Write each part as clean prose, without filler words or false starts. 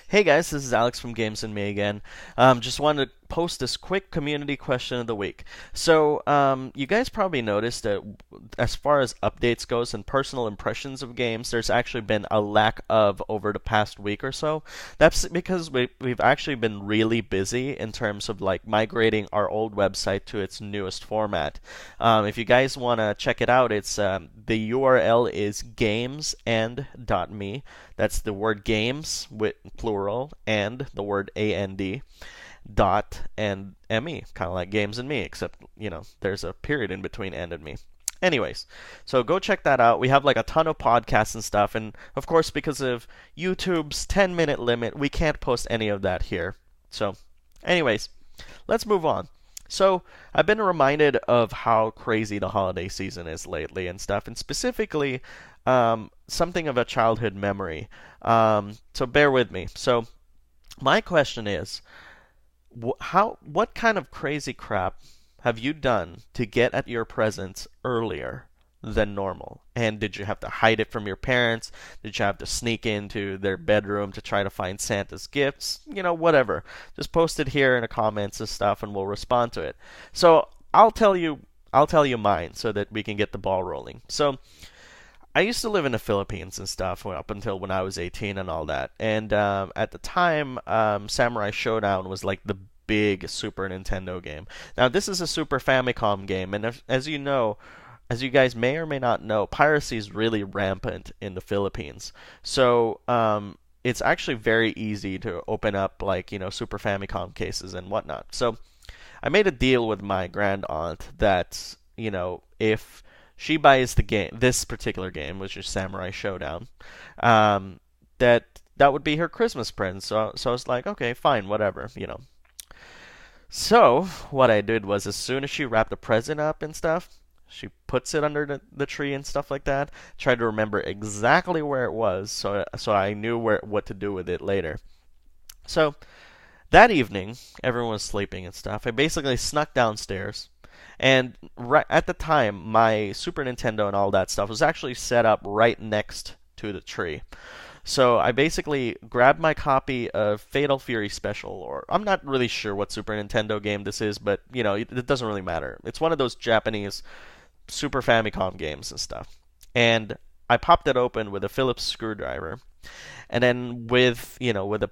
Hey guys, this is Alex from Games and Me again. Just wanted to post this quick community question of the week. You guys probably noticed that as far as updates goes and personal impressions of games, there's actually been a lack of over the past week or so. That's because we've actually been really busy in terms of like migrating our old website to its newest format. If you guys want to check it out, it's the URL is gamesand.me. That's the word games with plural and the word and dot and me, kind of like games and me, except there's a period in between and me. Anyways, so go check that out. We have like a ton of podcasts and stuff, and of course, because of YouTube's 10-minute limit, we can't post any of that here. Anyways, let's move on. I've been reminded of how crazy the holiday season is lately and stuff, and specifically something of a childhood memory. So bear with me. So my question is, what kind of crazy crap have you done to get at your presents earlier than normal? And did you have to hide it from your parents? Did you have to sneak into their bedroom to try to find Santa's gifts? Whatever. Just post it here in the comments and stuff, and we'll respond to it. So I'll tell you mine so that we can get the ball rolling. So I used to live in the Philippines and stuff up until when I was 18 and all that. And at the time, Samurai Showdown was like the big Super Nintendo game. Now, this is a Super Famicom game, and as you know, as you guys may or may not know, piracy is really rampant in the Philippines. It's actually very easy to open up like Super Famicom cases and whatnot. So I made a deal with my grand aunt that if she buys the game, this particular game, which is Samurai Showdown, that would be her Christmas present. So I was like, okay, fine, whatever. So what I did was, as soon as she wrapped the present up and stuff, she puts it under the tree and stuff like that. Tried to remember exactly where it was, so I knew what to do with it later. So that evening, everyone was sleeping and stuff. I basically snuck downstairs, and right at the time, my Super Nintendo and all that stuff was actually set up right next to the tree. So I basically grabbed my copy of Fatal Fury Special, or I'm not really sure what Super Nintendo game this is, but it doesn't really matter. It's one of those Japanese Super Famicom games and stuff. And I popped it open with a Phillips screwdriver, and then with a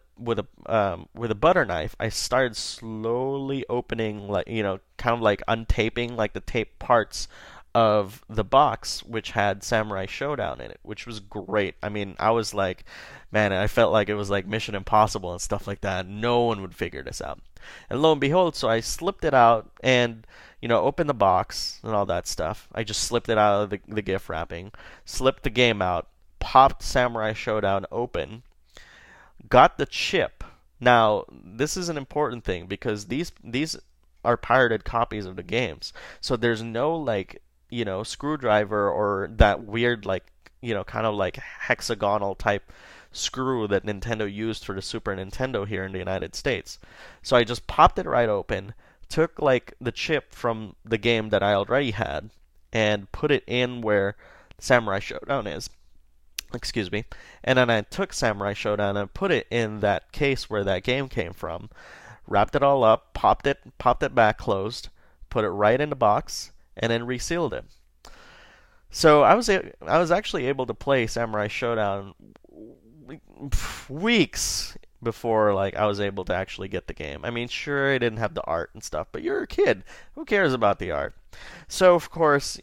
butter knife, I started slowly opening, like kind of like untaping like the tape parts of the box, which had Samurai Showdown in it, which was great. I mean, I was like, man, I felt like it was like Mission Impossible and stuff like that. No one would figure this out. And lo and behold, so I slipped it out and opened the box and all that stuff. I just slipped it out of the gift wrapping, slipped the game out, popped Samurai Showdown open, got the chip. Now, this is an important thing because these are pirated copies of the games. So there's no like, screwdriver or that weird like, kind of like hexagonal type screw that Nintendo used for the Super Nintendo here in the United States. So I just popped it right open, took like the chip from the game that I already had and put it in where Samurai Showdown is. Excuse me. And then I took Samurai Showdown and put it in that case where that game came from, wrapped it all up, popped it back closed, put it right in the box, and then resealed it. So I was actually able to play Samurai Showdown weeks before like I was able to actually get the game. I mean, sure, it didn't have the art and stuff, but you're a kid. Who cares about the art? So of course,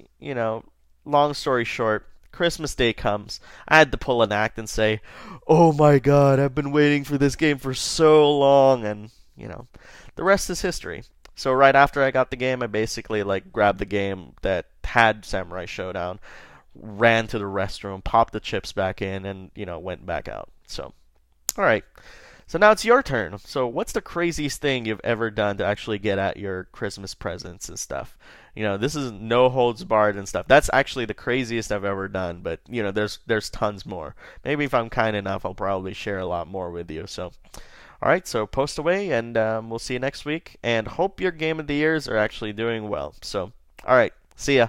long story short, Christmas Day comes. I had to pull an act and say, "Oh my God, I've been waiting for this game for so long," and the rest is history. So right after I got the game, I basically like grabbed the game that had Samurai Showdown, ran to the restroom, popped the chips back in, and went back out. So, all right. So now it's your turn. So what's the craziest thing you've ever done to actually get at your Christmas presents and stuff? This is no holds barred and stuff. That's actually the craziest I've ever done, but there's tons more. Maybe if I'm kind enough, I'll probably share a lot more with you. So, all right, so post away, and we'll see you next week. And hope your game of the years are actually doing well. So, all right, see ya.